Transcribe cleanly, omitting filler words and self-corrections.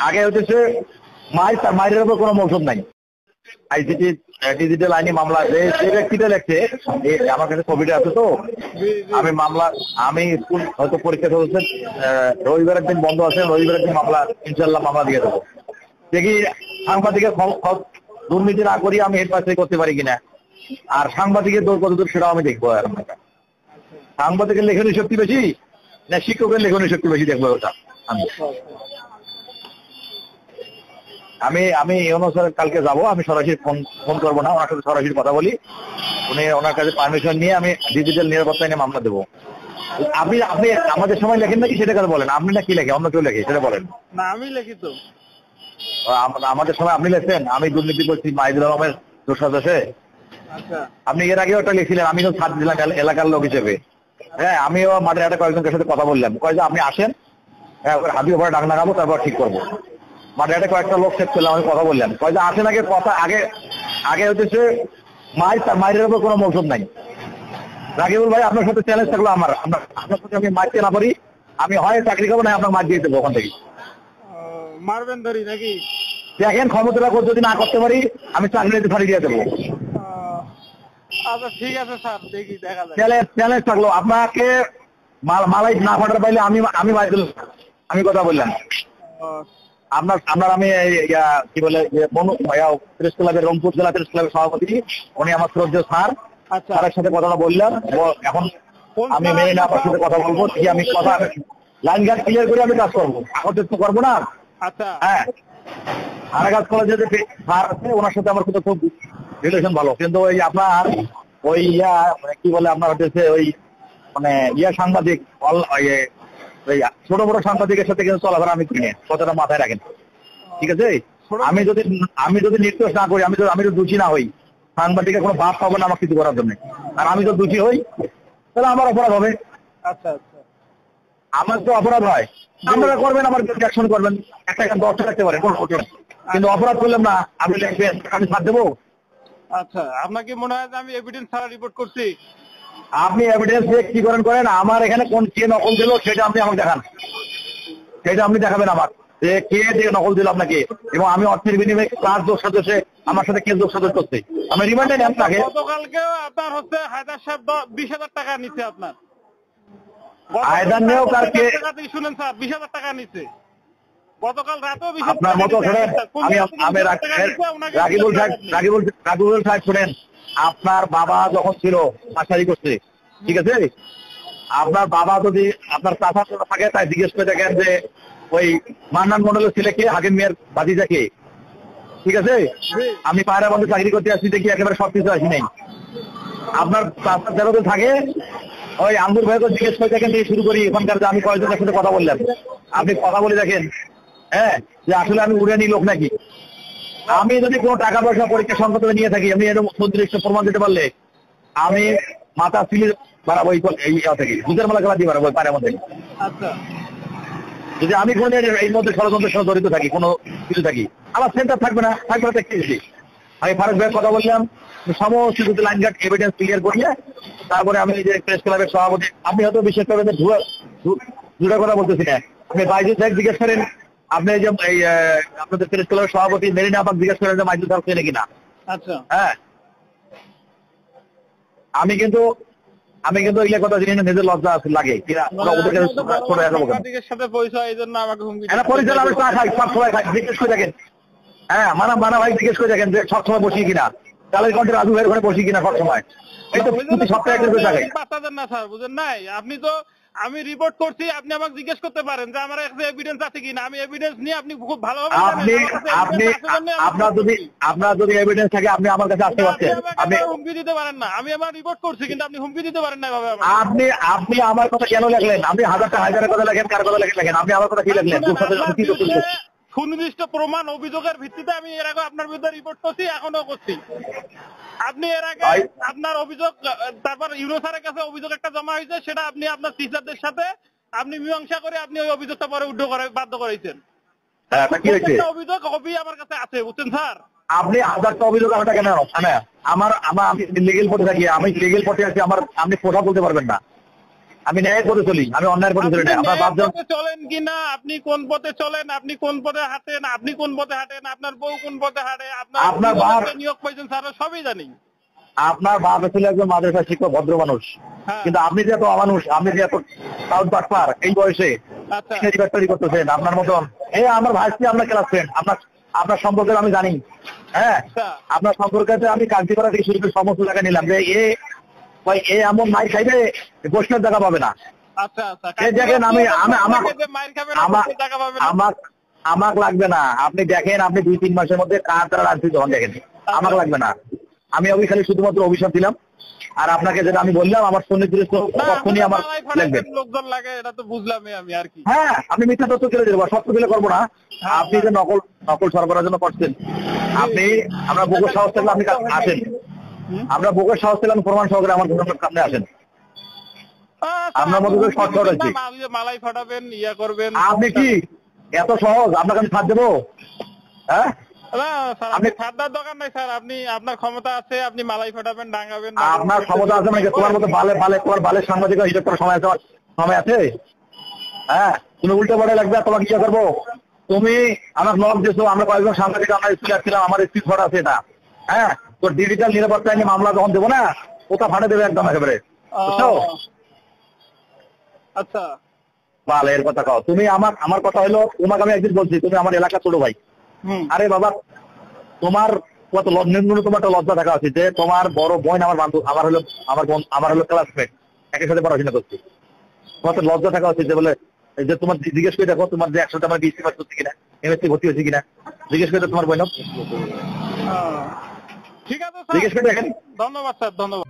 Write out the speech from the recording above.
আগে হচ্ছে মায়ের উপর কোনো মৌসুম নাই। আইসিটি ডিজিটাল আইনি মামলা যে ব্যক্তিটা লেখছে, আমার কাছে ছবিটা আছে তো, আমি স্কুল হয়তো পরীক্ষা চলছে, রবিবারের দিন বন্ধ আছে, রবিবারের দিন ইনশাল্লাহ মামলা দিয়ে দেবো। দেখি সাংবাদিকের দুর্নীতি না করি আমি হেডমাস্টারি করতে পারি কিনা, আর সাংবাদিকের দৌড় কতদূর সেটাও আমি দেখবো। সাংবাদিকের লেখনী শক্তি বেশি না শিক্ষকের লেখনী শক্তি বেশি দেখবো ওটা। আমি অনুসারে কালকে যাবো, আমি সরাসরি ফোন করবো না, ওনার সাথে সরাসরি কথা বলি, ওনার কাছে পারমিশন নিয়ে আমি ডিজিটাল নিরাপত্তা নিয়ে মামলা দেবো। আপনি আমাদের সময় লেখেন নাকি সেটা কথা বলেন, আপনি না কি লেখে অন্য কেউ লেখে সেটা বলেন। না আমি লিখি তো। আমাদের সময় আপনি লেখছেন আমি দুর্নীতি করছি মাহিদুল আলমের দোষাদোষে। আপনি এর আগেও একটা লিখছিলেন, আমিও ছাড় দিলাম এলাকার লোক হিসেবে। হ্যাঁ, আমিও মাঠে একটা কয়েকজনের সাথে কথা বললাম, কয় যে আপনি আসেন, হ্যাঁ হাতি ওপরে ডাক লাগাবো তারপর ঠিক করবো। মাঠে একটা কয়েকটা লোক সেট করলাম, আমি কথা বললাম, কয় যে আসেন আগে কথা আগে হচ্ছে মায়ের উপর কোনো মৌসুম নাই। রাকিবুল ভাই আপনার সাথে চ্যালেঞ্জ থাকলো আমার, আপনার সাথে আমি মারতে না পারি, আমি হয় চাকরি করবো না আপনার মার দিয়ে দেবো ওখান থেকে। মারবেন ধরি নাকি? দেখেন ক্ষমতা যদি না করতে পারি আমি চাকরি ফাড়ি দিয়ে দেবো। আচ্ছা ঠিক আছে স্যার, দেখি দেখা যায়। চ্যালেঞ্জ থাকলো, আপনাকে মালাই না ফাটার পাইলে আমি কথা বললাম। আপনার আমি কি বলে প্রেস ক্লাবের রংপুর জেলা প্রেস ক্লাবের সভাপতি, উনি আমার শ্রদ্ধেয় স্যার, স্যারের সাথে কথাটা বললাম। এখন আমি মেনে না আপনার সাথে কথা বলবো, কি আমি কথা লাইন গার্ড ক্লিয়ার করে আমি কাজ করবো, আকর্ষিত তো করবো না। আচ্ছা হ্যাঁ, আরাকাজ কলেজে যে স্যার আছে ওনার সাথে আমার খুব রিলেশন ভালো, কিন্তু ওই আপনার ওই কি বলে আপনার হচ্ছে ওই মানে সাংবাদিক ছোট বড় সাংবাদিকের সাথে কিন্তু চলাফেরা আমি কিনে কথাটা মাথায় রাখেন, ঠিক আছে? আমি যদি নির্দোষ না করি, আমি তো দোষী না হই, সাংবাদিকের কোনো ভাব পাবো না আমার কিছু করার জন্য। আর আমি তো দোষী হই তাহলে আমার অপরাধ হবে। আচ্ছা আচ্ছা, আমার তো অপরাধ হয়, আপনারা করবেন, আমার অ্যাকশন করবেন, একটা 10টা রাখতে পারেন, কিন্তু অপরাধ করলাম না আপনি লিখবেন আমি ছাড় দেবো। আচ্ছা, আপনাকে মনে হয় যে আমি এভিডেন্স ছাড়া রিপোর্ট করছি? আপনি এভিডেন্স দিয়ে কি করেন, আমার এখানে কোন কে নকল দিল সেটা আপনি আমাকে দেখান, সেটা আপনি দেখাবেন আমার যে কে দিয়ে নকল দিল আপনাকে, এবং আমি অর্থের বিনিময়ে ক্লাস দোষে আমার সাথে কে দোষাদোষ করছে আমি রিমান্ডে নেন তাকে। গতকালকেও আপনার হচ্ছে হায়দার সাহেব 20,000 টাকা নিচ্ছে আপনার। আয়দার নেও কালকে শুনেন স্যার, 20,000 টাকা নিচ্ছে গতকাল রাতেও। আপনার মতো শোনেন, আমি রাকিবুল সাহেব শুনেন, আপনার বাবা যখন ছিল মাস্টারি করছে, ঠিক আছে, আপনার বাবা যদি আপনার চাচা থাকে তাই জিজ্ঞেস করে দেখেন যে ওই মান্নান মন্ডলের ছেলে কে, হাকিম মিয়ার ভাতিজা কে, ঠিক আছে? আমি পায়রা বন্ধে চাকরি করতে আসছি দেখি একেবারে সবকিছু আসি নাই। আপনার চাচা যারা থাকে ওই আঙ্গুর ভাইকে জিজ্ঞেস করে দেখেন থেকে শুরু করি এখানকার যে আমি কয়েকজনের সাথে কথা বললাম, আপনি কথা বলে দেখেন, হ্যাঁ, যে আসলে আমি উড়ানি লোক নাকি। আমি যদি কোনো টাকা পয়সা পরীক্ষা সংকট নিয়ে থাকি, আমি এরকম সুনির্দিষ্ট প্রমাণ দিতে পারলে আমি মাথা সিলির বাড়াবো এই থেকে দুধের মালা খেলা দিয়ে বাড়াবো পায়ের মধ্যে। আচ্ছা, যদি আমি কোনো এই মধ্যে ষড়যন্ত্রের সাথে জড়িত থাকি, কোনো কিছু থাকি, আমার সেন্টার থাকবে না দেখছি। আমি ফারুক ভাইয়ের কথা বললাম, সমস্ত যদি লাইন গার্ড এভিডেন্স ক্লিয়ার করিয়ে তারপরে আমি এই যে প্রেস ক্লাবের সভাপতি, আপনি হয়তো বিশেষ করে দুটা কথা বলতেছি না, আপনি বাইজুল সাহেব জিজ্ঞেস করেন, আপনি যে এই আপনাদের প্রেস ক্লাবের সভাপতি মেরিনা আপাক জিজ্ঞেস করেন যে বাইজুল সাহেব চেনে কিনা। আচ্ছা, হ্যাঁ, আমি কিন্তু এই কথা জানি না, নিজের লজ্জা লাগে জিজ্ঞেস করে দেখেন। হ্যাঁ, মানা ভাই জিজ্ঞেস করে দেখেন যে সবসময় বসি কিনা, তাহলে ঘন্টা রাজু ভাইয়ের ঘরে বসি কিনা সবসময়, এই তো প্রতি সপ্তাহে না স্যার, বুঝেন নাই? আপনি তো আমি রিপোর্ট করছি, আপনি আমাকে জিজ্ঞেস করতে পারেন যে আমার কাছে এভিডেন্স আছে কিনা। আমি এভিডেন্স নিয়ে আপনি খুব ভালোভাবে আপনার যদি এভিডেন্স থাকে আপনি আমার কাছে আসতে পারছেন, আপনি হুমকি দিতে পারেন না। আমি আমার রিপোর্ট করছি কিন্তু আপনি হুমকি দিতে পারেন না এভাবে। আপনি আমার কথা কেন লেখলেন? আপনি হাজারের কথা লেখেন, কার কথা লেখেন, আপনি আমার কথা কি লেখলেন? সুনির্দিষ্ট প্রমাণ অভিযোগের ভিত্তিতে আমি এর আগে আপনার বিরুদ্ধে রিপোর্ট করছি, এখনো করছি। আপনি এর আগে আপনার অভিযোগ, তারপর ইউনো স্যারের কাছে অভিযোগ একটা জমা হয়েছে, সেটা আপনি আপনার টিচারদের সাথে আপনি মীমাংসা করে আপনি ওই অভিযোগটা পরে বাধ্য করাইছেন। অভিযোগ কপি আমার কাছে আছে, বুঝছেন স্যার? আপনি 1000টা অভিযোগ আমাকে কেন? আমি লিগেল পথে থাকি, আমি লিগেল পথে আছি, আপনি কথা বলতে পারবেন না। আমি ন্যায়ের পথে চলি, আমি অন্যায়ের পথে চলি না। আপনার বাপ যখন চলেন কিনা, আপনি কোন পথে চলেন, আপনি কোন পথে হাঁটেন, আপনি কোন পথে হাঁটেন, আপনার বউ কোন পথে হাঁটে, আপনার বাপ নিয়োগ পাইছেন স্যার সবই জানি। আপনার বাপ ছিল একজন মাদ্রাসা শিক্ষক, ভদ্র মানুষ, কিন্তু আপনি যে এত অমানুষ, আপনি যে এত সাউথ বাটপার এই বয়সে তৈরি করতেছেন আপনার মতন। এই আমার ভাইসি আপনার ক্লাস ফ্রেন্ড, আপনার সম্পর্কে আমি জানি। হ্যাঁ, আপনার সম্পর্কে আমি কাজী করা থেকে শুরু করে সমস্ত জায়গা নিলাম যে এ এমন মাই খাইবে গোষ্ঠের জায়গা পাবে না। দেখেন আমাকে লাগবে না, আপনি দেখেন আপনি 2-3 মাসের মধ্যে কার দ্বারা রাজনীতি যখন দেখেন, আমাকে লাগবে না। আমি খালি শুধুমাত্র অভিশাপ দিলাম। আর আপনাকে যেটা আমি বললাম, আমার সুন্নিত কখনই আমার লাগবে লোকজন লাগে, এটা তো বুঝলামই আমি আর কি। হ্যাঁ, আপনি মিথ্যা তথ্য কেড়ে দেবো, সত্য দিলে করবো না। আপনি যে নকল সরবরাহের জন্য করছেন, আমরা বুকের সাহস থাকলে আপনি আসেন, আমরা বুকের সাহস থাকলে আমি প্রমাণ সহকারে আমার সামনে আসেন। আপনার মধ্যে শর্ট আছে, মালাই ফাটাবেন, ইয়া করবেন। আপনি কি এত সহজ? আপনাকে আমি ছাড় দেবো? হ্যাঁ, আপনি ছাড়ার দরকার নাই স্যার, আপনি আপনার ক্ষমতা আছে, আপনি মালাই ফাটাবেন, ডাঙ্গাবেন। আপনার ক্ষমতা আছে মানে তোমার মতো তোমার বালের সাংবাদিক হিসেব করার সময় আছে? হ্যাঁ, তুমি উল্টো পড়ে লাগবে, তোমাকে কি করবো? তুমি আমার লক দিয়েছো, আমরা কয়েকজন সাংবাদিক আমরা স্কুলে আসছিলাম, আমার স্পিচ ফটো আছে এটা। হ্যাঁ, তো ডিজিটাল নিরাপত্তা নিয়ে মামলা যখন দেবো না, ওটা ফাটে দেবে একদম একেবারে, বুঝছো? আচ্ছা, বালের কথা কও তুমি। আমার কথা হলো, তোমাকে আমি একদিন বলছি তুমি আমার এলাকা ছোট ভাই। আরে বাবা, তোমার কত ন্যূনতম একটা লজ্জা থাকা উচিত যে তোমার বড় বোন আমার বান্ধব, আমার হলো ক্লাসমেট, একই সাথে পড়াশোনা করছি। তোমার তো লজ্জা থাকা উচিত যে বলে যে তোমার জিজ্ঞেস করে দেখো তোমার যে 100টা আমার বিএসসি পাস করছে কিনা, এমএসসি ভর্তি হয়েছে কিনা, জিজ্ঞেস করে তোমার বোন। ঠিক আছে জিজ্ঞেস করে দেখেন। ধন্যবাদ স্যার, ধন্যবাদ।